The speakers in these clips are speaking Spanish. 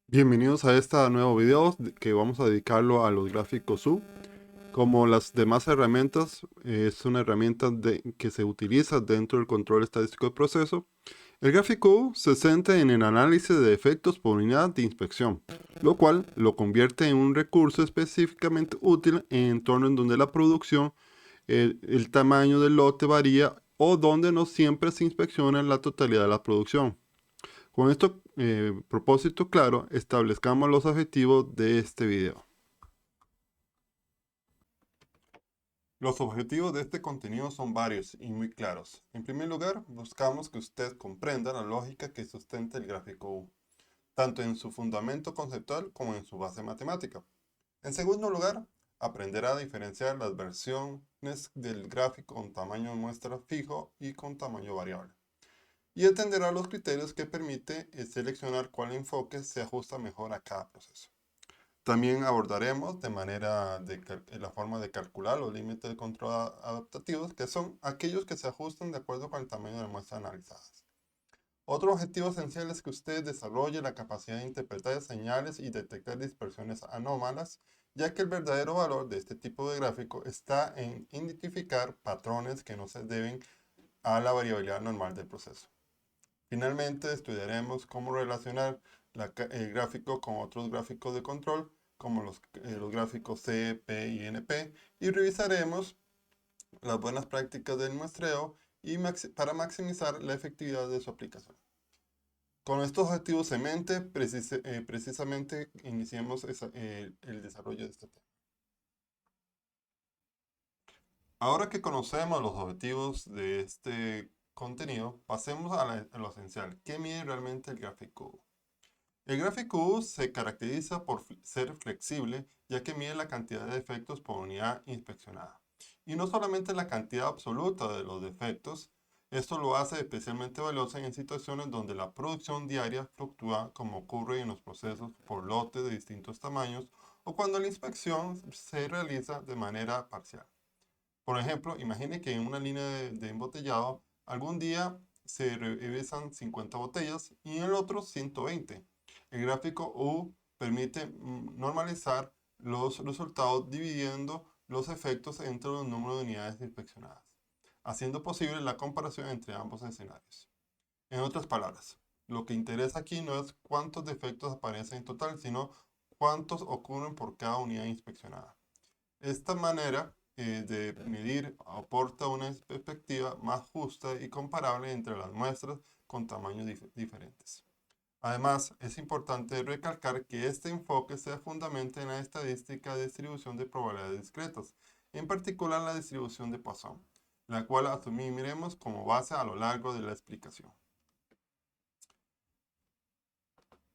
Bienvenidos a este nuevo video que vamos a dedicarlo a los gráficos U. Como las demás herramientas, es una herramienta que se utiliza dentro del control estadístico de proceso. El gráfico U se centra en el análisis de efectos por unidad de inspección, lo cual lo convierte en un recurso específicamente útil en entornos en donde la producción, el tamaño del lote varía o donde no siempre se inspecciona la totalidad de la producción. Con esto propósito claro, establezcamos los objetivos de este video. Los objetivos de este contenido son varios y muy claros. En primer lugar, buscamos que usted comprenda la lógica que sustenta el gráfico U, tanto en su fundamento conceptual como en su base matemática. En segundo lugar, aprenderá a diferenciar las versiones del gráfico con tamaño de muestra fijo y con tamaño variable. Y entenderá los criterios que permite seleccionar cuál enfoque se ajusta mejor a cada proceso. También abordaremos la forma de calcular los límites de control adaptativos, que son aquellos que se ajustan de acuerdo con el tamaño de la muestra analizadas. Otro objetivo esencial es que usted desarrolle la capacidad de interpretar señales y detectar dispersiones anómalas, ya que el verdadero valor de este tipo de gráfico está en identificar patrones que no se deben a la variabilidad normal del proceso. Finalmente, estudiaremos cómo relacionar el gráfico con otros gráficos de control, como los gráficos C, P y NP, y revisaremos las buenas prácticas del muestreo para maximizar la efectividad de su aplicación. Con estos objetivos en mente, precisamente iniciemos el desarrollo de este tema. Ahora que conocemos los objetivos de este contenido, pasemos a lo esencial. ¿Qué mide realmente el gráfico? El gráfico U se caracteriza por ser flexible, ya que mide la cantidad de defectos por unidad inspeccionada. Y no solamente la cantidad absoluta de los defectos, esto lo hace especialmente valioso en situaciones donde la producción diaria fluctúa, como ocurre en los procesos por lotes de distintos tamaños o cuando la inspección se realiza de manera parcial. Por ejemplo, imagine que en una línea de embotellado algún día se revisan 50 botellas y en el otro 120. El gráfico U permite normalizar los resultados dividiendo los efectos entre los números de unidades inspeccionadas, haciendo posible la comparación entre ambos escenarios. En otras palabras, lo que interesa aquí no es cuántos defectos aparecen en total, sino cuántos ocurren por cada unidad inspeccionada. Esta manera de medir aporta una perspectiva más justa y comparable entre las muestras con tamaños diferentes. Además, es importante recalcar que este enfoque se fundamenta en la estadística de distribución de probabilidades discretas, en particular la distribución de Poisson, la cual asumiremos como base a lo largo de la explicación.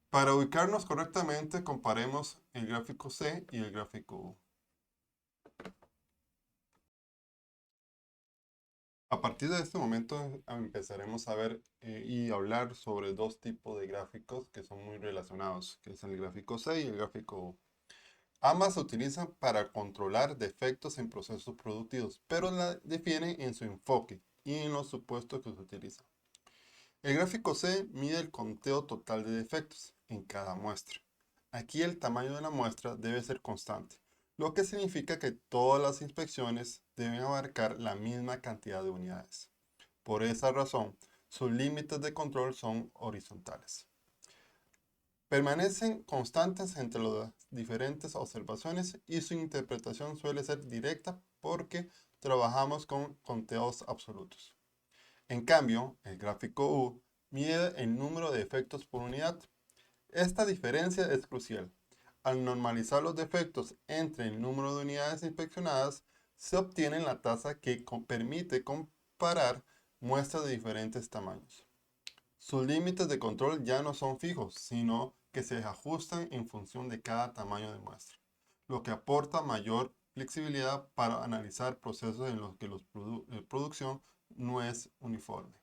Para ubicarnos correctamente, comparemos el gráfico C y el gráfico U. A partir de este momento empezaremos a ver y hablar sobre dos tipos de gráficos que son muy relacionados, que es el gráfico C y el gráfico U. Ambas se utilizan para controlar defectos en procesos productivos, pero la difieren en su enfoque y en los supuestos que se utilizan. El gráfico C mide el conteo total de defectos en cada muestra. Aquí el tamaño de la muestra debe ser constante, lo que significa que todas las inspecciones deben abarcar la misma cantidad de unidades. Por esa razón, sus límites de control son horizontales. Permanecen constantes entre las diferentes observaciones y su interpretación suele ser directa porque trabajamos con conteos absolutos. En cambio, el gráfico U mide el número de efectos por unidad. Esta diferencia es crucial. Al normalizar los defectos entre el número de unidades inspeccionadas, se obtiene la tasa que permite comparar muestras de diferentes tamaños. Sus límites de control ya no son fijos, sino que se ajustan en función de cada tamaño de muestra, lo que aporta mayor flexibilidad para analizar procesos en los que la producción no es uniforme.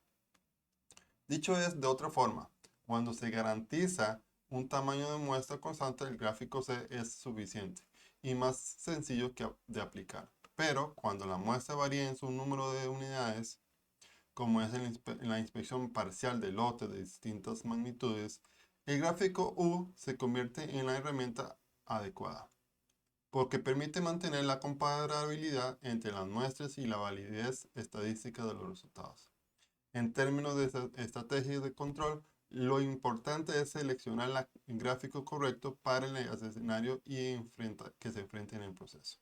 Dicho es de otra forma, cuando se garantiza un tamaño de muestra constante, el gráfico C es suficiente y más sencillo de aplicar. Pero cuando la muestra varía en su número de unidades, como es en la inspección parcial de lotes de distintas magnitudes, El gráfico U se convierte en la herramienta adecuada, porque permite mantener la comparabilidad entre las muestras y la validez estadística de los resultados. En términos de estrategias de control, lo importante es seleccionar el gráfico correcto para el escenario que se enfrente en el proceso.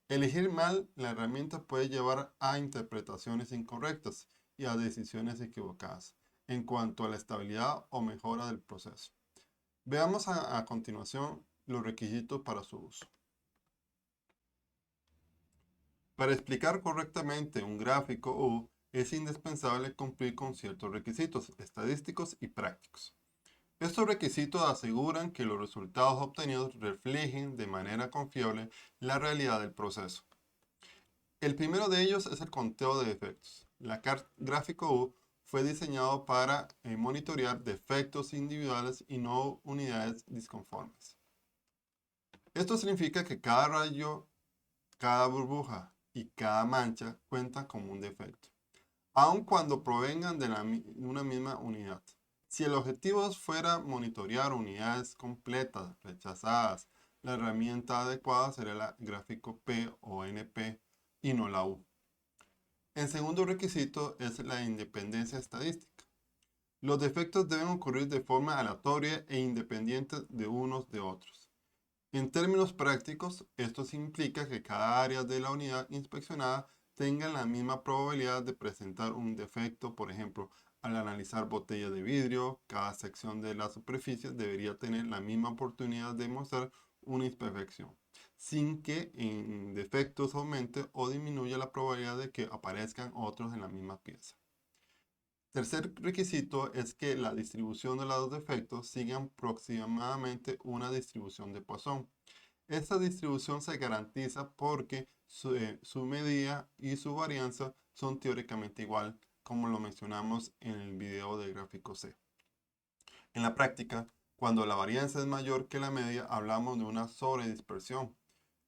Elegir mal la herramienta puede llevar a interpretaciones incorrectas y a decisiones equivocadas en cuanto a la estabilidad o mejora del proceso. Veamos a continuación los requisitos para su uso. Para explicar correctamente un gráfico U, es indispensable cumplir con ciertos requisitos estadísticos y prácticos. Estos requisitos aseguran que los resultados obtenidos reflejen de manera confiable la realidad del proceso. El primero de ellos es el conteo de defectos. La gráfico U fue diseñado para monitorear defectos individuales y no unidades disconformes. Esto significa que cada rayo, cada burbuja y cada mancha cuenta como un defecto, aun cuando provengan de una misma unidad. Si el objetivo fuera monitorear unidades completas rechazadas, la herramienta adecuada sería el gráfico P o NP y no la U. El segundo requisito es la independencia estadística. Los defectos deben ocurrir de forma aleatoria e independiente de unos de otros. En términos prácticos, esto implica que cada área de la unidad inspeccionada tenga la misma probabilidad de presentar un defecto. Por ejemplo, al analizar botellas de vidrio, cada sección de la superficie debería tener la misma oportunidad de mostrar una imperfección, sin que en defectos aumente o disminuya la probabilidad de que aparezcan otros en la misma pieza. Tercer requisito es que la distribución de los defectos siga aproximadamente una distribución de Poisson. Esta distribución se garantiza porque su medida y su varianza son teóricamente igual, como lo mencionamos en el video del gráfico C. En la práctica, cuando la varianza es mayor que la media, hablamos de una sobredispersión.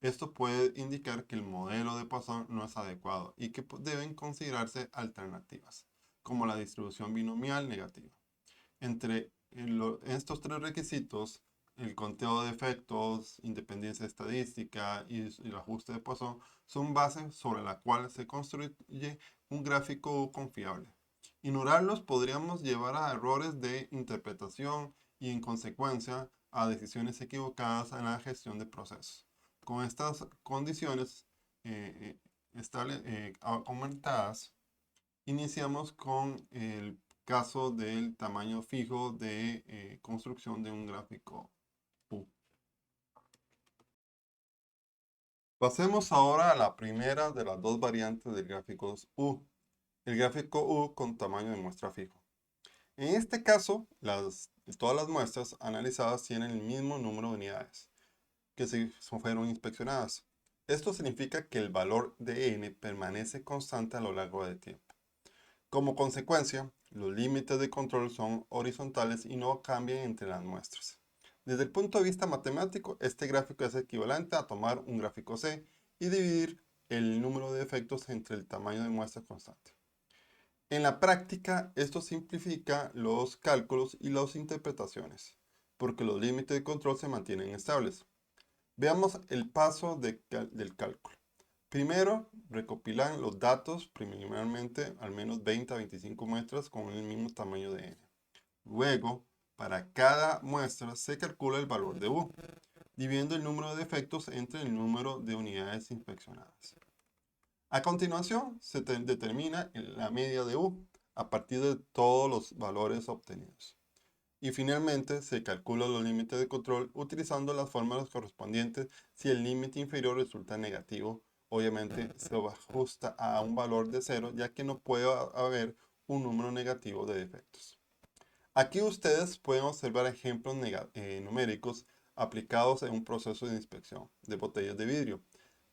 Esto puede indicar que el modelo de Poisson no es adecuado y que deben considerarse alternativas, como la distribución binomial negativa. Entre estos tres requisitos, el conteo de defectos, independencia estadística y el ajuste de Poisson, son bases sobre la cual se construye un gráfico confiable. Ignorarlos podríamos llevar a errores de interpretación y, en consecuencia, a decisiones equivocadas en la gestión de procesos. Con estas condiciones aumentadas, iniciamos con el caso del tamaño fijo de construcción de un gráfico U. Pasemos ahora a la primera de las dos variantes del gráfico U, el gráfico U con tamaño de muestra fijo. En este caso, todas las muestras analizadas tienen el mismo número de unidades que fueron inspeccionadas. Esto significa que el valor de n permanece constante a lo largo del tiempo. Como consecuencia, los límites de control son horizontales y no cambian entre las muestras. Desde el punto de vista matemático, este gráfico es equivalente a tomar un gráfico C y dividir el número de defectos entre el tamaño de muestra constante. En la práctica, esto simplifica los cálculos y las interpretaciones, porque los límites de control se mantienen estables. Veamos el paso del cálculo. Primero, recopilan los datos preliminarmente al menos 20 a 25 muestras con el mismo tamaño de n. Luego, para cada muestra se calcula el valor de U, dividiendo el número de defectos entre el número de unidades inspeccionadas. A continuación, se determina la media de U a partir de todos los valores obtenidos. Y finalmente, se calculan los límites de control utilizando las fórmulas correspondientes. Si el límite inferior resulta negativo, obviamente se ajusta a un valor de 0, ya que no puede haber un número negativo de defectos. Aquí ustedes pueden observar ejemplos numéricos aplicados en un proceso de inspección de botellas de vidrio.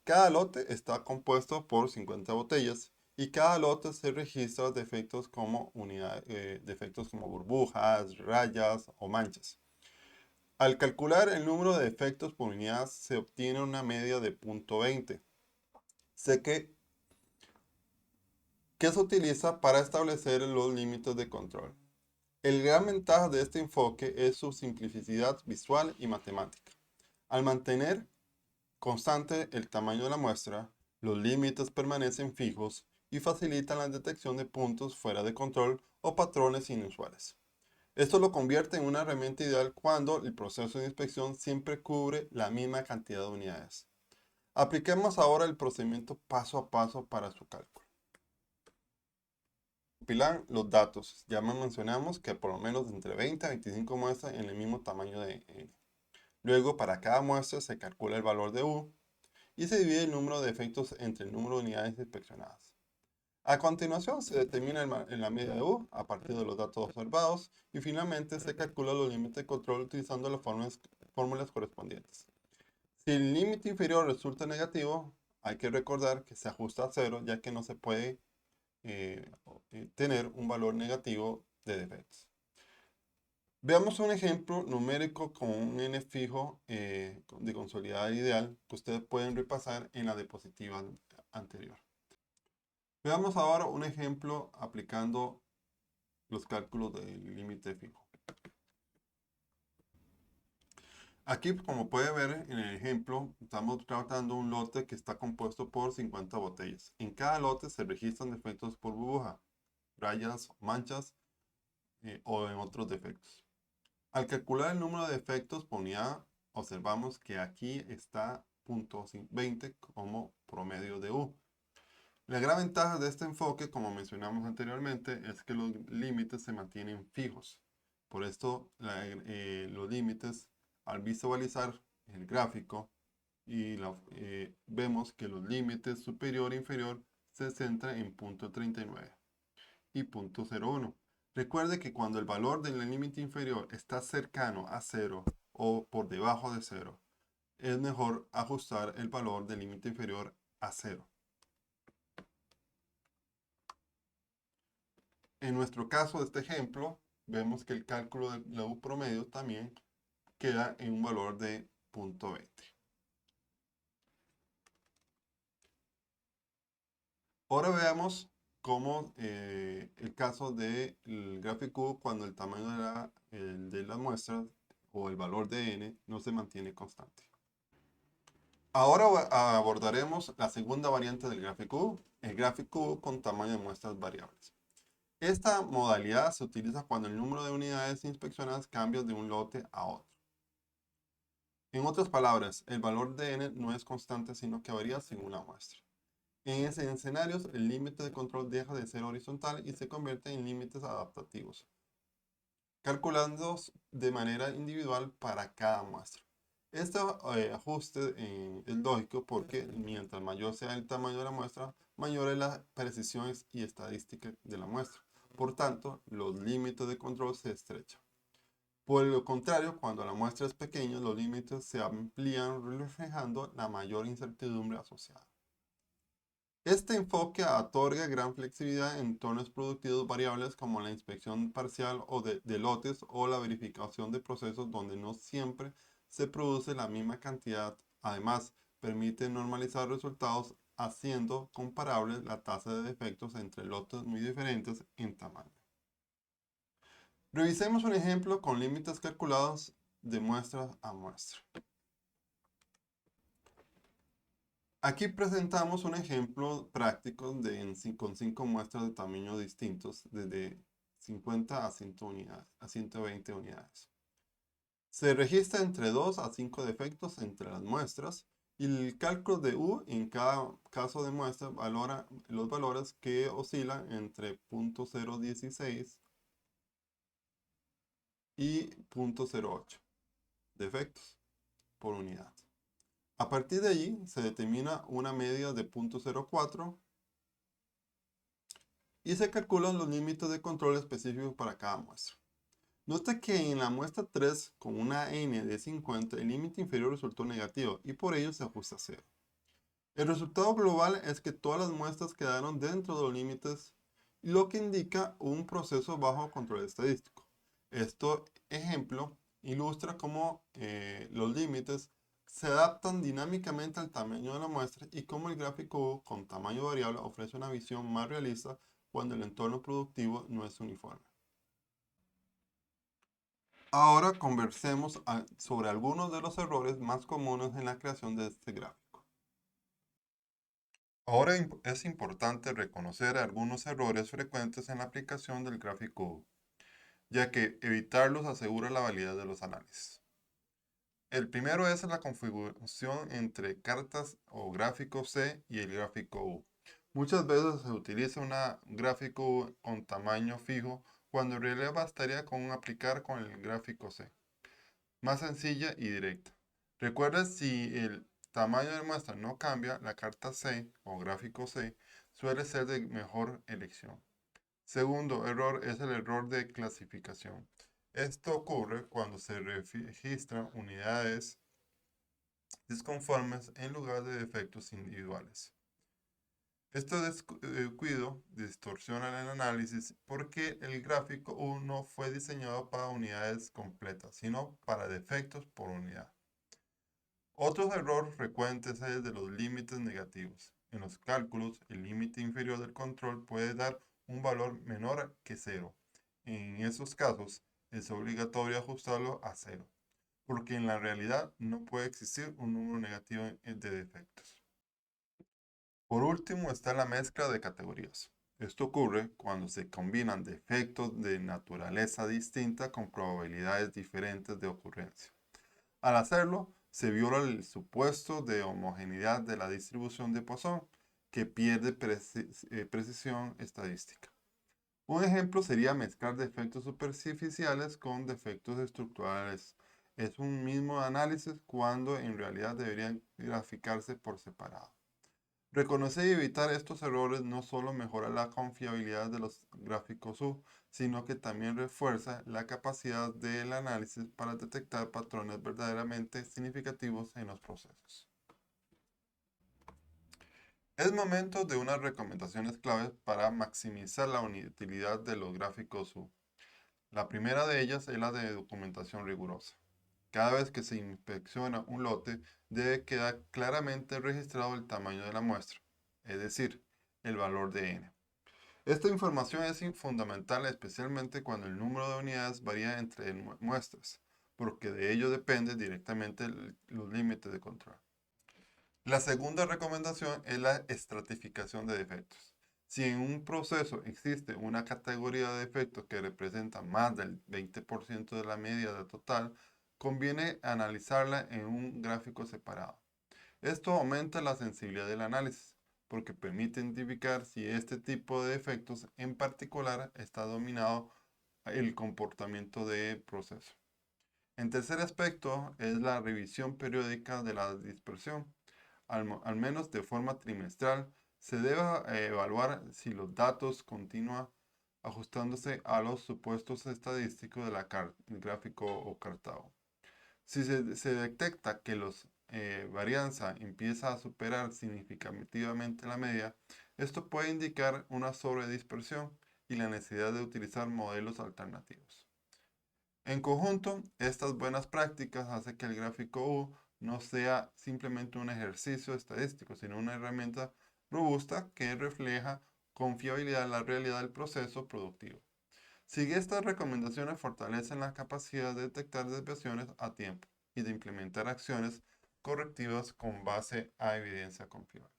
Cada lote está compuesto por 50 botellas y cada lote se registra defectos como burbujas, rayas o manchas. Al calcular el número de defectos por unidad se obtiene una media de 0.20. Sé que se utiliza para establecer los límites de control. El gran ventaja de este enfoque es su simplicidad visual y matemática. Al mantener constante el tamaño de la muestra, los límites permanecen fijos y facilitan la detección de puntos fuera de control o patrones inusuales. Esto lo convierte en una herramienta ideal cuando el proceso de inspección siempre cubre la misma cantidad de unidades. Apliquemos ahora el procedimiento paso a paso para su cálculo. Compilan los datos. Ya mencionamos que por lo menos entre 20 a 25 muestras en el mismo tamaño de n. Luego, para cada muestra se calcula el valor de U y se divide el número de efectos entre el número de unidades inspeccionadas. A continuación, se determina la media de U a partir de los datos observados y finalmente se calcula los límites de control utilizando las fórmulas correspondientes. Si el límite inferior resulta negativo, hay que recordar que se ajusta a cero, ya que no se puede tener un valor negativo de defectos. Veamos un ejemplo numérico con un n fijo de consolidada ideal que ustedes pueden repasar en la diapositiva anterior. Veamos ahora un ejemplo aplicando los cálculos del límite fijo. Aquí, como puede ver en el ejemplo, estamos tratando un lote que está compuesto por 50 botellas. En cada lote se registran defectos por burbuja, rayas, manchas o en otros defectos. Al calcular el número de defectos por unidad, observamos que aquí está .20 como promedio de U. La gran ventaja de este enfoque, como mencionamos anteriormente, es que los límites se mantienen fijos. Por esto, los límites, al visualizar el gráfico, vemos que los límites superior e inferior se centran en .39 y .01. Recuerde que cuando el valor del límite inferior está cercano a 0 o por debajo de 0, es mejor ajustar el valor del límite inferior a 0. En nuestro caso de este ejemplo, vemos que el cálculo de la U promedio también queda en un valor de .20. Ahora veamos cómo el caso del gráfico cuando el tamaño de la muestra o el valor de n no se mantiene constante. Ahora abordaremos la segunda variante del gráfico U, el gráfico U con tamaño de muestras variables. Esta modalidad se utiliza cuando el número de unidades inspeccionadas cambia de un lote a otro. En otras palabras, el valor de n no es constante, sino que varía según la muestra. En esos escenarios, el límite de control deja de ser horizontal y se convierte en límites adaptativos, calculando de manera individual para cada muestra. Este ajuste es lógico porque mientras mayor sea el tamaño de la muestra, mayor es la precisión y estadística de la muestra. Por tanto, los límites de control se estrechan. Por lo contrario, cuando la muestra es pequeña, los límites se amplían reflejando la mayor incertidumbre asociada. Este enfoque otorga gran flexibilidad en entornos productivos variables como la inspección parcial o de lotes o la verificación de procesos donde no siempre se produce la misma cantidad. Además, permite normalizar resultados haciendo comparable la tasa de defectos entre lotes muy diferentes en tamaño. Revisemos un ejemplo con límites calculados de muestra a muestra. Aquí presentamos un ejemplo práctico con 5 muestras de tamaño distintos, desde 50 a 120 unidades. Se registra entre 2 a 5 defectos entre las muestras y el cálculo de U en cada caso de muestra valora los valores que oscilan entre .016 y .08 defectos por unidad. A partir de allí se determina una media de .04 y se calculan los límites de control específicos para cada muestra. Note que en la muestra 3 con una n de 50 el límite inferior resultó negativo y por ello se ajusta a 0. El resultado global es que todas las muestras quedaron dentro de los límites, lo que indica un proceso bajo control estadístico. Este ejemplo ilustra cómo los límites se adaptan dinámicamente al tamaño de la muestra y cómo el gráfico U con tamaño variable ofrece una visión más realista cuando el entorno productivo no es uniforme. Ahora conversemos sobre algunos de los errores más comunes en la creación de este gráfico. Ahora es importante reconocer algunos errores frecuentes en la aplicación del gráfico U, ya que evitarlos asegura la validez de los análisis. El primero es la configuración entre cartas o gráfico C y el gráfico U. Muchas veces se utiliza un gráfico U con tamaño fijo cuando en realidad bastaría con aplicar con el gráfico C. Más sencilla y directa. Recuerda, si el tamaño de muestra no cambia, la carta C o gráfico C suele ser de mejor elección. Segundo error es el error de clasificación. Esto ocurre cuando se registran unidades disconformes en lugar de defectos individuales. Este descuido distorsiona el análisis porque el gráfico U no fue diseñado para unidades completas, sino para defectos por unidad. Otro error frecuente es el de los límites negativos. En los cálculos, el límite inferior del control puede dar un valor menor que 0. En esos casos, es obligatorio ajustarlo a 0, porque en la realidad no puede existir un número negativo de defectos. Por último está la mezcla de categorías. Esto ocurre cuando se combinan defectos de naturaleza distinta con probabilidades diferentes de ocurrencia. Al hacerlo, se viola el supuesto de homogeneidad de la distribución de Poisson, que pierde precisión estadística. Un ejemplo sería mezclar defectos superficiales con defectos estructurales. Es un mismo análisis cuando en realidad deberían graficarse por separado. Reconocer y evitar estos errores no solo mejora la confiabilidad de los gráficos U, sino que también refuerza la capacidad del análisis para detectar patrones verdaderamente significativos en los procesos. Es momento de unas recomendaciones claves para maximizar la utilidad de los gráficos U. La primera de ellas es la de documentación rigurosa. Cada vez que se inspecciona un lote, debe quedar claramente registrado el tamaño de la muestra, es decir, el valor de n. Esta información es fundamental especialmente cuando el número de unidades varía entre muestras, porque de ello depende directamente los límites de control. La segunda recomendación es la estratificación de defectos. Si en un proceso existe una categoría de defectos que representa más del 20% de la media total, conviene analizarla en un gráfico separado. Esto aumenta la sensibilidad del análisis, porque permite identificar si este tipo de defectos en particular está dominado el comportamiento del proceso. En tercer aspecto es la revisión periódica de la dispersión. Al menos de forma trimestral, se debe evaluar si los datos continúan ajustándose a los supuestos estadísticos del gráfico o cartago. Si se detecta que la varianza empieza a superar significativamente la media, esto puede indicar una sobredispersión y la necesidad de utilizar modelos alternativos. En conjunto, estas buenas prácticas hacen que el gráfico U no sea simplemente un ejercicio estadístico, sino una herramienta robusta que refleja con fiabilidad la realidad del proceso productivo. Sigue estas recomendaciones fortalecen la capacidad de detectar desviaciones a tiempo y de implementar acciones correctivas con base a evidencia confiable.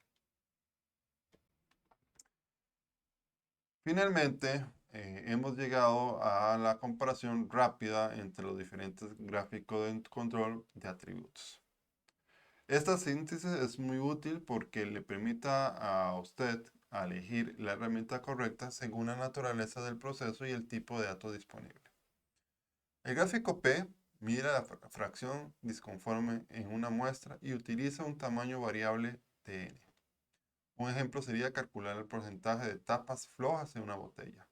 Finalmente, hemos llegado a la comparación rápida entre los diferentes gráficos de control de atributos. Esta síntesis es muy útil porque le permita a usted elegir la herramienta correcta según la naturaleza del proceso y el tipo de datos disponible. El gráfico P mide la fracción disconforme en una muestra y utiliza un tamaño variable de n. Un ejemplo sería calcular el porcentaje de tapas flojas en una botella.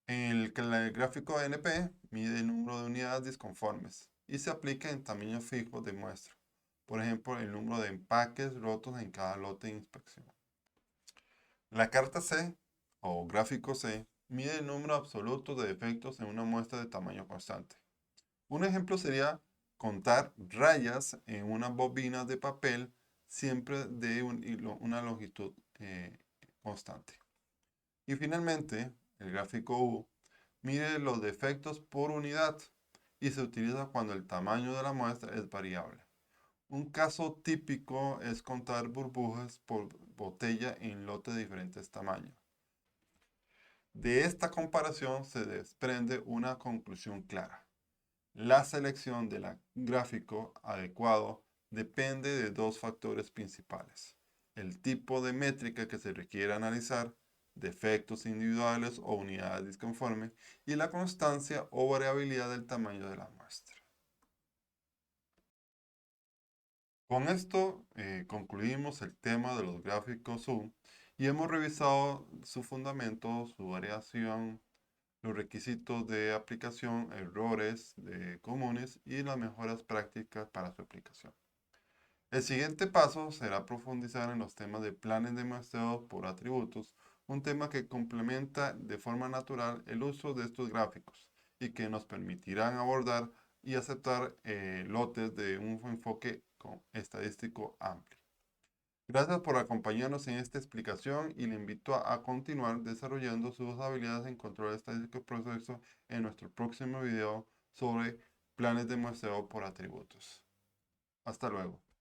El gráfico NP mide el número de unidades disconformes y se aplica en tamaños fijos de muestra. Por ejemplo, el número de empaques rotos en cada lote de inspección. La carta C o gráfico C mide el número absoluto de defectos en una muestra de tamaño constante. Un ejemplo sería contar rayas en una bobina de papel siempre de una longitud constante. Y finalmente, el gráfico U mide los defectos por unidad y se utiliza cuando el tamaño de la muestra es variable. Un caso típico es contar burbujas por botella en lotes de diferentes tamaños. De esta comparación se desprende una conclusión clara. La selección del gráfico adecuado depende de dos factores principales: el tipo de métrica que se requiere analizar, defectos individuales o unidades disconformes, y la constancia o variabilidad del tamaño de la muestra. Con esto concluimos el tema de los gráficos zoom y hemos revisado su fundamento, su variación, los requisitos de aplicación, errores comunes y las mejoras prácticas para su aplicación. El siguiente paso será profundizar en los temas de planes de muestreo por atributos, un tema que complementa de forma natural el uso de estos gráficos y que nos permitirán abordar y aceptar lotes de un enfoque estadístico amplio. Gracias por acompañarnos en esta explicación y le invito a continuar desarrollando sus habilidades en control estadístico y proceso en nuestro próximo video sobre planes de muestreo por atributos. Hasta luego.